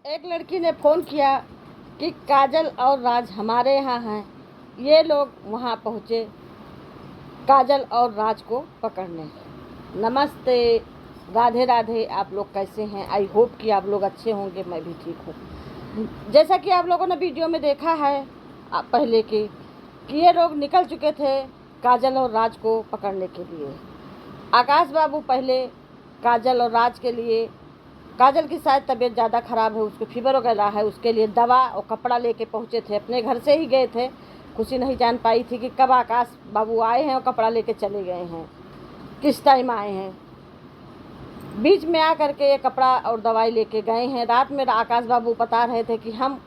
एक लड़की ने फ़ोन किया कि काजल और राज हमारे यहाँ हैं। ये लोग वहाँ पहुँचे काजल और राज को पकड़ने। नमस्ते, राधे राधे। आप लोग कैसे हैं? आई होप कि आप लोग अच्छे होंगे। मैं भी ठीक हूँ। जैसा कि आप लोगों ने वीडियो में देखा है पहले कि ये लोग निकल चुके थे काजल और राज को पकड़ने के लिए। आकाश बाबू पहले काजल और राज के लिए, काजल की शायद तबीयत ज़्यादा ख़राब है, उसको फीवर वगैरह है, उसके लिए दवा और कपड़ा लेके पहुँचे थे। अपने घर से ही गए थे। खुशी नहीं जान पाई थी कि कब आकाश बाबू आए हैं और कपड़ा लेके चले गए हैं, किस टाइम आए हैं। बीच में आ करके ये कपड़ा और दवाई लेके गए हैं। रात में आकाश बाबू बता रहे थे कि हम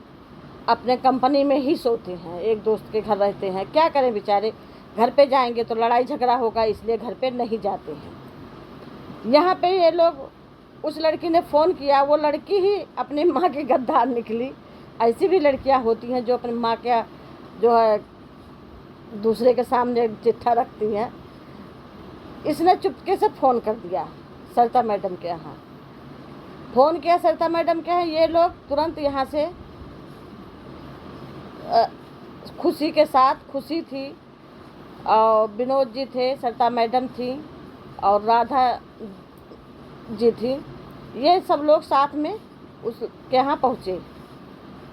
अपने कंपनी में ही सोते हैं, एक दोस्त के घर रहते हैं। क्या करें बेचारे, घर पे जाएंगे तो लड़ाई झगड़ा होगा, इसलिए घर पे नहीं जाते हैं। यहाँ पे ये लोग, उस लड़की ने फ़ोन किया, वो लड़की ही अपनी माँ की गद्दार निकली। ऐसी भी लड़कियाँ होती हैं जो अपनी माँ का जो है दूसरे के सामने चिट्ठा रखती हैं। इसने चुपके से फ़ोन कर दिया सरिता मैडम के यहाँ। फ़ोन किया सरिता मैडम के यहाँ। ये लोग तुरंत यहाँ से खुशी के साथ, खुशी थी और विनोद जी थे, सरिता मैडम थी और राधा जी थी। ये सब लोग साथ में उसके यहाँ पहुँचे।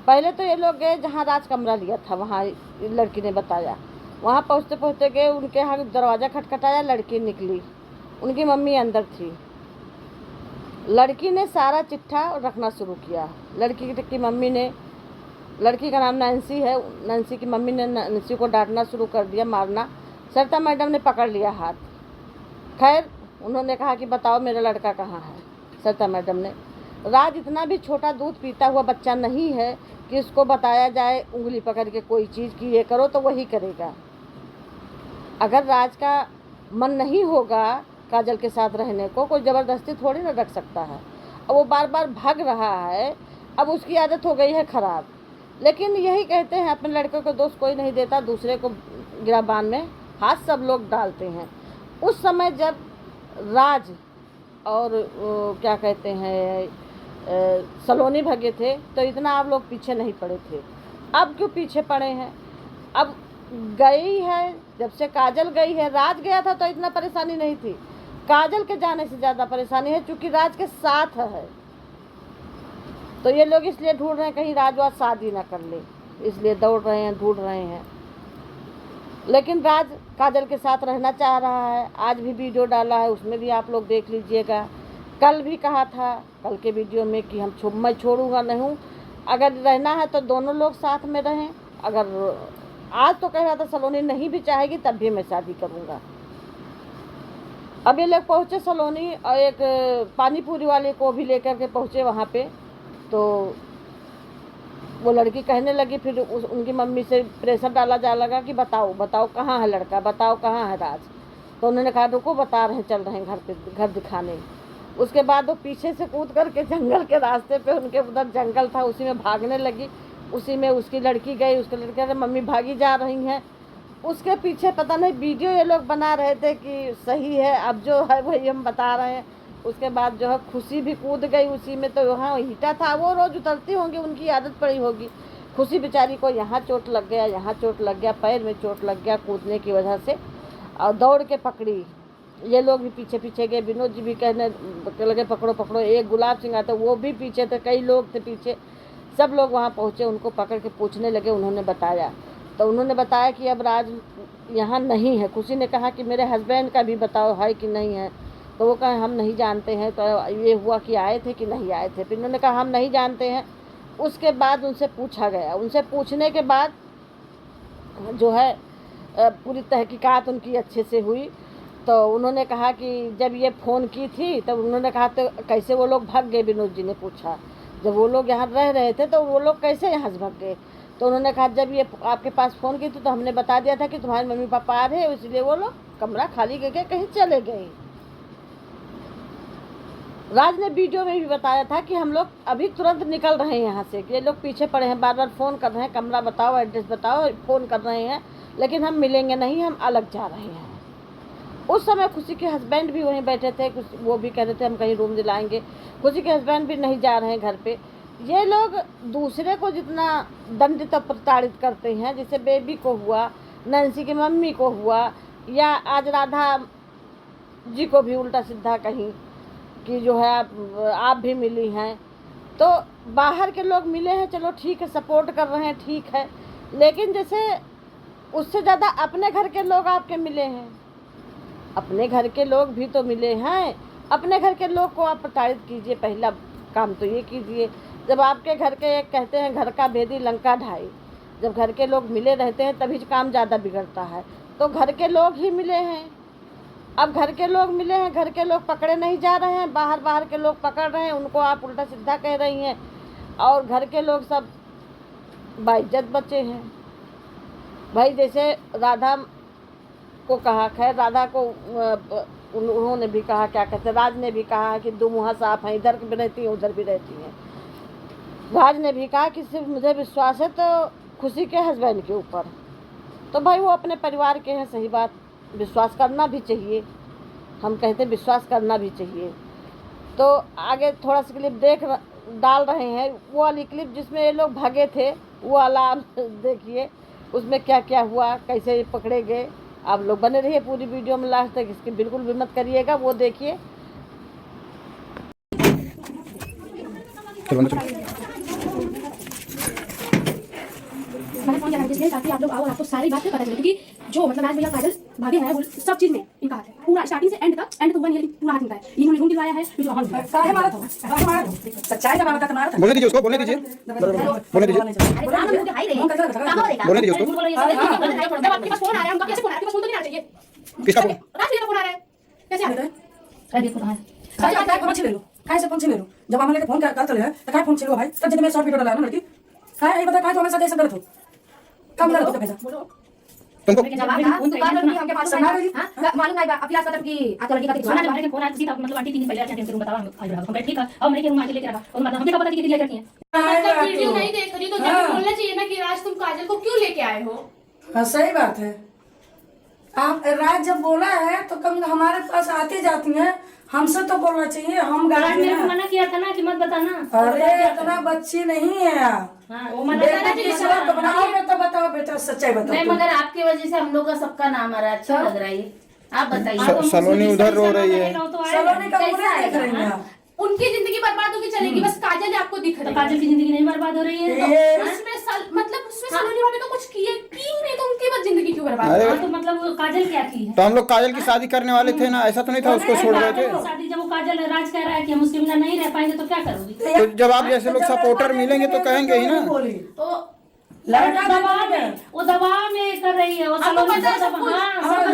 पहले तो ये लोग गए जहाँ राज कमरा लिया था, वहाँ लड़की ने बताया। वहाँ पहुँचते पहुँचते गए, उनके यहाँ दरवाज़ा खटखटाया, लड़की निकली, उनकी मम्मी अंदर थी। लड़की ने सारा चिट्ठा रखना शुरू किया। लड़की की मम्मी ने, लड़की का नाम नैन्सी है, नैन्सी की मम्मी ने नैन्सी को डांटना शुरू कर दिया, मारना। सरिता मैडम ने पकड़ लिया हाथ। खैर उन्होंने कहा कि बताओ मेरा लड़का कहाँ है। सरिता मैडम ने, राज इतना भी छोटा दूध पीता हुआ बच्चा नहीं है कि उसको बताया जाए उंगली पकड़ के कोई चीज़ कि ये करो तो वही करेगा। अगर राज का मन नहीं होगा काजल के साथ रहने को, कोई ज़बरदस्ती थोड़ी ना रख सकता है। अब वो बार बार भाग रहा है, अब उसकी आदत हो गई है ख़राब। लेकिन यही कहते हैं अपने लड़के को दोष कोई नहीं देता, दूसरे को गिराबान में हाथ सब लोग डालते हैं। उस समय जब राज और क्या कहते हैं सलोनी भगे थे तो इतना आप लोग पीछे नहीं पड़े थे। अब क्यों पीछे पड़े हैं? अब गई है, जब से काजल गई है, राज गया था तो इतना परेशानी नहीं थी। काजल के जाने से ज़्यादा परेशानी है, क्योंकि राज के साथ है। तो ये लोग इसलिए ढूंढ रहे हैं कहीं राज वाज शादी ना कर ले, इसलिए दौड़ रहे हैं, ढूंढ रहे हैं। लेकिन राज काजल के साथ रहना चाह रहा है। आज भी वीडियो डाला है, उसमें भी आप लोग देख लीजिएगा। कल भी कहा था, कल के वीडियो में, कि मैं छोड़ूंगा नहीं, अगर रहना है तो दोनों लोग साथ में रहें। अगर आज तो कह रहा था सलोनी नहीं भी चाहेगी तब भी मैं शादी करूंगा। अब ये लोग पहुँचे सलोनी और एक पानी पूरी वाले को भी लेकर के पहुँचे वहाँ पे। तो वो लड़की कहने लगी, फिर उनकी मम्मी से प्रेशर डाला जा लगा कि बताओ बताओ कहाँ है लड़का, बताओ कहाँ है राज। तो उन्होंने कहा रुको, बता रहे हैं, चल रहे हैं घर पे, घर दिखाने। उसके बाद वो पीछे से कूद करके जंगल के रास्ते पे, उनके उधर जंगल था, उसी में भागने लगी। उसी में उसकी लड़की गई, उसके लड़के ने मम्मी भागी जा रही हैं। उसके पीछे पता नहीं वीडियो ये लोग बना रहे थे कि सही है, अब जो है वही हम बता रहे हैं। उसके बाद जो है खुशी भी कूद गई उसी में। तो वहाँ ईंटा था, वो रोज़ उतरती होंगी, उनकी आदत पड़ी होगी। खुशी बेचारी को यहाँ चोट लग गया, यहाँ चोट लग गया, पैर में चोट लग गया कूदने की वजह से, और दौड़ के पकड़ी। ये लोग भी पीछे पीछे गए, विनोद जी भी कहने लगे पकड़ो पकड़ो। एक गुलाब सिंह आता, वो भी पीछे थे, कई लोग थे पीछे। सब लोग वहाँ पहुँचे, उनको पकड़ के पूछने लगे। उन्होंने बताया, तो उन्होंने बताया कि अब राज यहाँ नहीं है। खुशी ने कहा कि मेरे हस्बैंड का भी बताओ है कि नहीं है। तो वो कहे हम नहीं जानते हैं। तो ये हुआ कि आए थे कि नहीं आए थे। फिर उन्होंने कहा हम नहीं जानते हैं। उसके बाद उनसे पूछा गया। उनसे पूछने के बाद जो है पूरी तहकीकात उनकी अच्छे से हुई। तो उन्होंने कहा कि जब ये फ़ोन की थी तब उन्होंने कहा तो कैसे वो लोग भाग गए। विनोद जी ने पूछा, जब वो लोग यहाँ रह रहे थे तो वो लोग कैसे यहाँ से भाग गए। तो उन्होंने कहा जब ये आपके पास फ़ोन की थी तो हमने बता दिया था कि तुम्हारे मम्मी पापा आ रहे हैं, इसलिए वो लोग कमरा खाली करके कहीं चले गए। राज ने वीडियो में भी बताया था कि हम लोग अभी तुरंत निकल रहे हैं यहाँ से, ये लोग पीछे पड़े हैं, बार बार फ़ोन कर रहे हैं, कमरा बताओ, एड्रेस बताओ, फ़ोन कर रहे हैं, लेकिन हम मिलेंगे नहीं, हम अलग जा रहे हैं। उस समय खुशी के हस्बैंड भी वहीं बैठे थे, वो भी कह रहे थे हम कहीं रूम दिलाएंगे। खुशी के हस्बैंड भी नहीं जा रहे हैं घर पे। ये लोग दूसरे को जितना दंडित और प्रताड़ित करते हैं, जैसे बेबी को हुआ, नैन्सी की मम्मी को हुआ, या आज राधा जी को भी उल्टा सीधा कहीं कि जो है आप भी मिली हैं, तो बाहर के लोग मिले हैं, चलो ठीक है, सपोर्ट कर रहे हैं, ठीक है, लेकिन जैसे उससे ज़्यादा अपने घर के लोग आपके मिले हैं, अपने घर के लोग भी तो मिले हैं। अपने घर के लोग को आप प्रताड़ित कीजिए, पहला काम तो ये कीजिए। जब आपके घर के एक कहते हैं घर का भेदी लंका ढाई, जब घर के लोग मिले रहते हैं तभी काम ज़्यादा बिगड़ता है। तो घर के लोग ही मिले हैं, अब घर के लोग मिले हैं, घर के लोग पकड़े नहीं जा रहे हैं, बाहर के लोग पकड़ रहे हैं, उनको आप उल्टा सीधा कह रही हैं, और घर के लोग सब बाइज्जत बचे हैं। भाई जैसे राधा को कहा, खैर राधा को उन्होंने भी कहा, क्या कहते हैं, राज ने भी कहा कि दो मुँह साफ हैं, इधर भी रहती हैं उधर भी रहती हैं। राज ने भी कहा कि सिर्फ मुझे विश्वास है तो खुशी के हस्बैंड के ऊपर, तो भाई वो अपने परिवार के हैं, सही बात, विश्वास करना भी चाहिए, हम कहते हैं विश्वास करना भी चाहिए। तो आगे थोड़ा सा क्लिप डाल रहे हैं, वो वाली क्लिप जिसमें ये लोग भागे थे, वो वाला आप देखिए, उसमें क्या क्या हुआ, कैसे पकड़े गए। आप लोग बने रहिए पूरी वीडियो में लास्ट तक, इसकी बिल्कुल भी मत करिएगा, वो देखिए। मैंने फोन किया था ताकि आप लोग आओ और आपको सारी बातें पता चले, क्योंकि जो मतलब राज भैया काजल भागे हैं वो सब चीज में इनका हाथ है, पूरा स्टार्टिंग से एंड तक 1 ईयर पूरा हाथ इनका है। इन्होंने रूम दिलवाया है, काहे मारा था, सच्चाई का मारा था, तुम्हारा बोलने दीजिए उसको, बोलने दीजिए, बोलने दीजिए, बोलने दीजिए उसको। जब आपके पास फोन आ रहा है, हम कैसे फोन आ रहा है, आपके पास फोन तो नहीं आना चाहिए। किसका फोन? राज भैया का फोन आ रहा है, कैसे आ रहा है? अरे देखो कहां काय फोन ले लो, काय से फोन ले लो, जब हमारे फोन कर चले है तो काय फोन ले लो भाई, तब जब मैं शॉर्ट वीडियो डाला ना लड़की, काय ये बता, काय तो हमें साथ ऐसा गलत हो, कम गलत हो कैसा तुमको उन दुकान में हमके मालूम है आपकी आस की आ तो लड़की का दिखाना है, बाहर के फोन आया सीधा मतलब आंटी 3 दिन पहले आके रूम बताओ, हम आ रहा हम ठीक है, और मैं के रूम आके लेके रखा, और मतलब हमने क्या पता कि लेके रखी है, मतलब वीडियो नहीं देख रही तो जाके बोलना चाहिए ना कि राज तुम काजल को क्यों लेके आए हो। हाँ सही बात है, आप राज जब बोला है तो कम हमारे पास आती जाती हैं, हमसे तो बोलना चाहिए, हम गार्ड मेरे को मना किया था ना कि मत बताना। अरे इतना बच्ची नहीं है आप, वो मना बेटा की शर्त बनाओगे तो बताओ बेटा, सच्चाई बताओ। नहीं मगर आपकी वजह से हम लोग का सबका नाम आ रहा है, अच्छा लग रहा है, आप बताइए। सलोनी उधर रो रही है, सलोनी का मुझे देख रही हैं आप, उनकी जिंदगी बर्बाद होगी चलेगी, बस काजल आपको दिख रही है। काजल की जिंदगी नहीं बर्बाद हो रही है, मतलब उसमें सलोनी भाभी तो कुछ किए की नहीं, तो उनकी बस जिंदगी क्यों बर्बाद अरे हुई? तो मतलब काजल क्या की है? तो हम लोग काजल की शादी करने वाले थे ना, ऐसा तो नहीं था उसको छोड़ रहे थे। शादी जब वो काजल राज कह रहा है कि हम उसके बिना नहीं रह पाएंगे तो क्या करोगी? तो जब आप जैसे लोग सपोर्टर मिलेंगे तो कहेंगे ही ना। तो लड़का दबाव में, वो दबाव में कर रही है, वो सब कुछ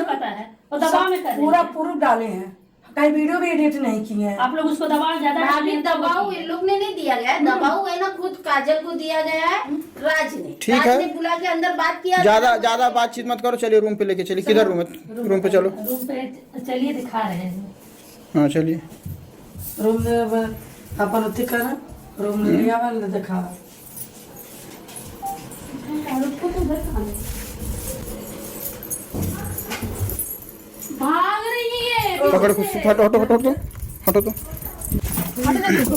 पता है, वो दबाव में कर रही पूरा है। प्रूफ डाले हैं, कहीं वीडियो भी एडिट नहीं किए हैं। आप लोग उसको दबाव ज्यादा भाभी दबाव इन लोग ने नहीं दिया गया है, दबाव है ना खुद काजल को दिया गया है, राज ने, ठीक राज है। ने बुला के अंदर बात किया। ज्यादा बातचीत मत करो, चलिए रूम पे लेके चलिए। किधर रूम है? रूम पे चलो। रूम पे चलिए, दिखा रहे हैं। हाँ चलिए। रूम में अपन उठी कर रूम में लिया वाला दिखा, भाग रही है। पकड़ खुशी, हटो हटो हटो हटो हटो तो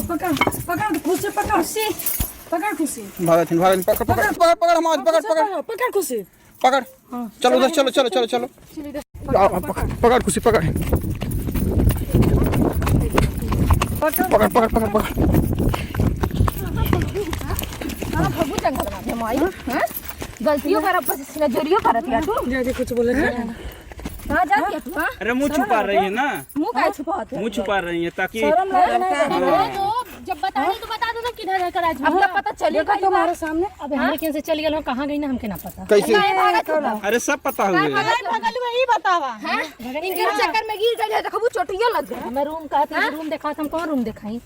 पकड़ पकड़ खुशी, पकड़ पकड़ खुशी, भारत पकड़ पकड़ पकड़ पकड़ हम पकड़ पकड़ पकड़ खुशी, पकड़। चलो उधर, चलो चलो चलो चलो, पकड़ पकड़ खुशी, पकड़ पकड़ पकड़ पकड़ पकड़। गलतियों करत नजरियो करत या तू जल्दी कुछ बोले कहां जाती है तू? हां अरे मुंह छुपा रही है ना, मुंह काहे छुपावत है? मुंह छुपा रही है ताकि जब बताने तो बता दो ना किधर है कराज। अब तो पता चलेगा तुम्हारे सामने। अब हमें कैसे चली गई, कहाँ गई ना हमके ना पता। कैसे? अरे सब पता हुए बगल में ही बतावा हैं इनके चक्कर में गिर गई है, देखबू चोटियो लग गई। मैं रूम कहते रूम देखा, हम कौन रूम दिखाई?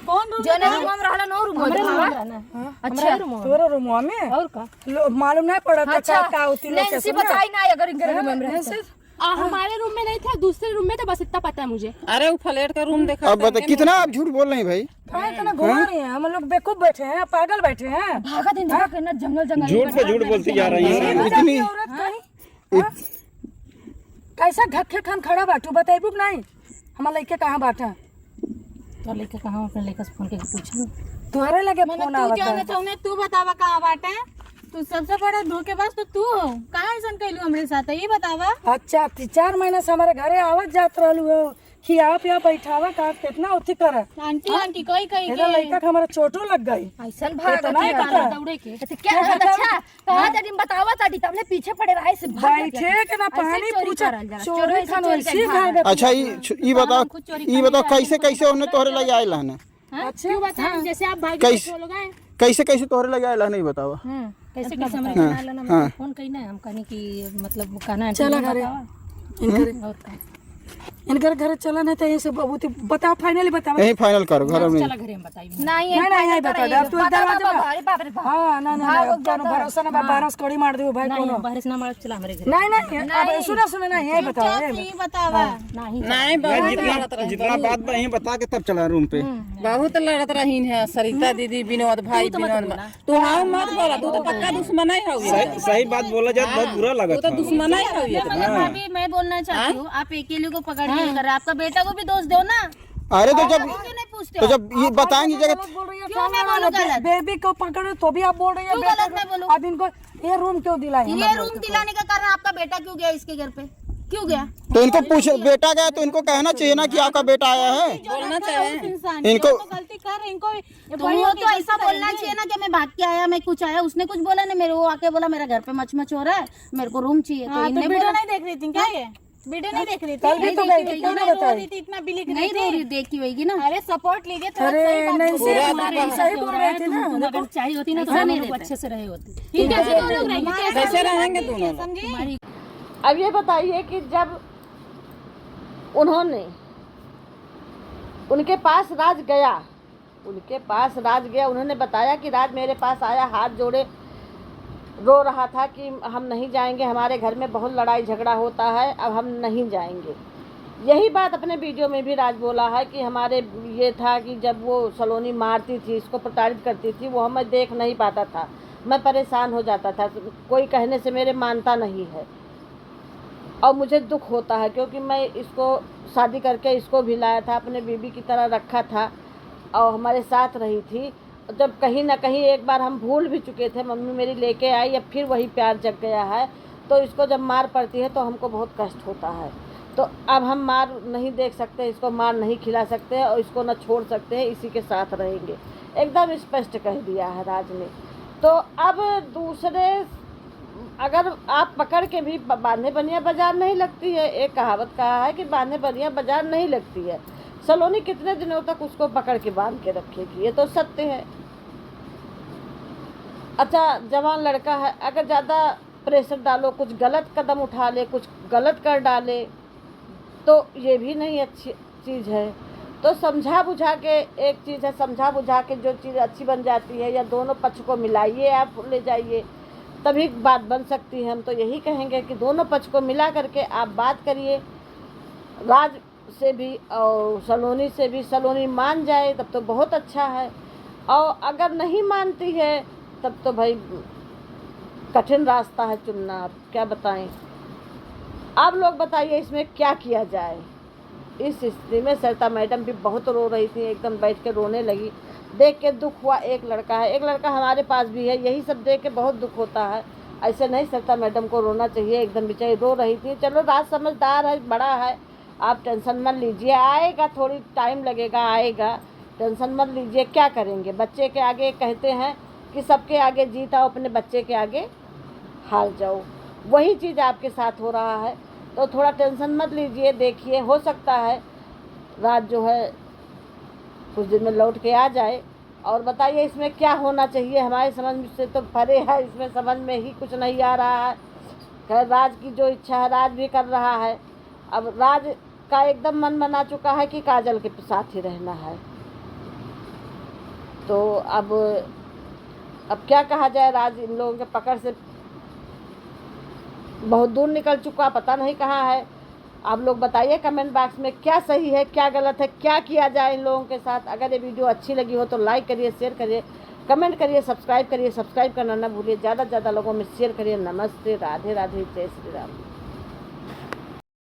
कौन रूम? जो नहीं रूम रहला नो रूम अच्छा रूम तोरो रूम में और का मालूम नहीं पड़ा था क्या होती लोग नैन्सी बताई ना अगर इनके रूम में रहते। हमारे रूम में नहीं था, दूसरे रूम में था, बस इतना पता है मुझे। अरे वो फ्लैट का रूम देखा। अब बता कितना आप झूठ बोल रहे हैं भाई? इतना घुमा रही हैं, हम लोग बेवकूफ बैठे हैं, पागल बैठे हैं। भागा दिन भागा के ना जंगल झूठ पे झूठ बोलती जा रही है। इतनी कैसा ढक्के खान खड़ा बाटू बताइबू नहीं, हमारा लड़के कहाँ बाटा? तो लेके कहाँ अपने लेकर फोन के पूछा तुम्हारे लगे मैंने फोन तू आवता जाने है। चाहूने तू बतावा कहाँ बाटे तू सबसे बड़ा धोखेबाज तो तू हो कहाँ ऐसा कैलू हमारे साथ ये बतावा अच्छा 4 महीना से हमारे घरे आवत जात रहलू हो खिया पिया बैठावा का कितना उठी कर आंटी आंटी कही कही इधर लड़का के हमारे चोटो लग गई ऐसा इतना ही पता। दौड़े के क्या अच्छा कहा ताड़ी बतावा ताड़ी तबले पीछे पड़े रहे से बैठे के ना पानी पूछा चोरी खान वैसी भाग अच्छा ये बताओ कैसे कैसे उन्हें तोहरे लगे आयल है ना? क्यों बताएं जैसे आप भाग कैसे? लोग आए कैसे कैसे तोहरे लगे आयल है नहीं बतावा? कैसे कैसे हमारे बना लेना फोन कही ना हम कहने की मतलब कहना चला घरे इनकर घरे चला नहीं तो ये सब बताओ फाइनली बताओ यही फाइनल करो घर में। चला घरे हम बताइए नहीं नहीं बता दे अब तू दरवाजा अरे बाप रे बाप हां ना ना कोनो भरोसा ना बारस कड़ी मार दे भाई कोनो बारिश ना मार चला हमारे घर नहीं नहीं अब सुना ना यही बताओ नहीं बतावा नहीं जितना बात बा यही बता के तब चला रूम पे। बहुत लड़त रही है सरिता दीदी विनोद भाई विनोद तू हाँ मत बोला तू तो पक्का दुश्मन ही हो सही बात बोला जाए बहुत बुरा लगा तो दुश्मन ही हो मगर भाभी मैं बोलना चाहती हूँ आप अकेले को पकड़ के कर आपका बेटा को भी दोष दो ना अरे तो क्यों नहीं पूछते तो जब ये बताएंगे जगह क्यों मैं बोलूं गलत बेबी को पकड़ो तो भी आप बोल रही क्यों गलत मैं बोलूं अब इनको ये रूम क्यों दिलाई ये रूम दिलाने का कारण आपका बेटा क्यों गया इसके घर पे क्यों गया तो इनको पूछ बेटा गया तो इनको कहना चाहिए ना कि आपका बेटा आया है। बोलना चाहिए इनको गलती कर इनको वो तो ऐसा बोलना चाहिए ना कि मैं भाग के आया मैं कुछ आया उसने कुछ बोला नहीं मेरे वो आके बोला मेरा घर पे मच हो रहा है मेरे को रूम चाहिए तो इनने वीडियो बोला नहीं देख रही थी क्या ये वीडियो नहीं देख रही थी कल भी तो गई थी, क्यों नहीं बताई? इतना बिलिक नहीं रो रही देखी होगी ना अरे सपोर्ट लीजिए थोड़ा अरे सही बात नहीं बोलो। सही बोल रहे थे ना तुम अगर चाहिए होती ना तो हम लोग अच्छे से रहे होते ठीक है कैसे रहेंगे दोनों लोग? समझी अब ये बताइए कि जब उन्होंने उनके पास राज गया उन्होंने बताया कि राज मेरे पास आया हाथ जोड़े रो रहा था कि हम नहीं जाएंगे हमारे घर में बहुत लड़ाई झगड़ा होता है अब हम नहीं जाएंगे। यही बात अपने वीडियो में भी राज बोला है कि हमारे ये था कि जब वो सलोनी मारती थी इसको प्रताड़ित करती थी वो हमें देख नहीं पाता था मैं परेशान हो जाता था कोई कहने से मेरे मानता नहीं है और मुझे दुख होता है क्योंकि मैं इसको शादी करके इसको भी लाया था अपने बीबी की तरह रखा था और हमारे साथ रही थी। जब कहीं ना कहीं एक बार हम भूल भी चुके थे मम्मी मेरी लेके आई या फिर वही प्यार जग गया है तो इसको जब मार पड़ती है तो हमको बहुत कष्ट होता है। तो अब हम मार नहीं देख सकते इसको मार नहीं खिला सकते और इसको न छोड़ सकते हैं इसी के साथ रहेंगे एकदम स्पष्ट कह दिया है राज ने। तो अब दूसरे अगर आप पकड़ के भी बांधे बनिया बाजार नहीं लगती है एक कहावत कहा है कि बांधे बनिया बाजार नहीं लगती है। सलोनी कितने दिनों तक उसको पकड़ के बांध के रखेगी ये तो सत्य है। अच्छा जवान लड़का है अगर ज़्यादा प्रेशर डालो कुछ गलत कदम उठा ले कुछ गलत कर डाले तो ये भी नहीं अच्छी चीज़ है। तो समझा बुझा के एक चीज़ है समझा बुझा के जो चीज़ अच्छी बन जाती है या दोनों पक्ष को मिलाइए आप ले जाइए तभी बात बन सकती है। हम तो यही कहेंगे कि दोनों पक्ष को मिला करके आप बात करिए राज से भी और सलोनी से भी। सलोनी मान जाए तब तो बहुत अच्छा है और अगर नहीं मानती है तब तो भाई कठिन रास्ता है चुनना। आप क्या बताएं आप लोग बताइए इसमें क्या किया जाए। इस स्थिति में सरिता मैडम भी बहुत रो रही थी एकदम बैठ के रोने लगी देख के दुख हुआ। एक लड़का हमारे पास भी है यही सब देख के बहुत दुख होता है। ऐसे नहीं सरिता मैडम को रोना चाहिए एकदम बेचारी रो रही थी। चलो राज समझदार है बड़ा है आप टेंशन मत लीजिए आएगा थोड़ी टाइम लगेगा आएगा टेंशन मत लीजिए। क्या करेंगे बच्चे के आगे कहते हैं कि सबके आगे जीत आओ अपने बच्चे के आगे हार जाओ वही चीज़ आपके साथ हो रहा है। तो थोड़ा टेंशन मत लीजिए देखिए हो सकता है राज जो है कुछ दिन में लौट के आ जाए। और बताइए इसमें क्या होना चाहिए हमारे समझ से तो परे है इसमें समझ में ही कुछ नहीं आ रहा है। खैर राज की जो इच्छा है राज भी कर रहा है। अब राज का एकदम मन बना चुका है कि काजल के साथ ही रहना है। तो अब क्या कहा जाए राज इन लोगों के पकड़ से बहुत दूर निकल चुका पता नहीं कहाँ है। आप लोग बताइए कमेंट बॉक्स में क्या सही है क्या गलत है क्या किया जाए इन लोगों के साथ। अगर ये वीडियो अच्छी लगी हो तो लाइक करिए शेयर करिए कमेंट करिए सब्सक्राइब करना ना भूलिए ज़्यादा से ज़्यादा लोगों में शेयर करिए। नमस्ते राधे राधे जय श्री राम।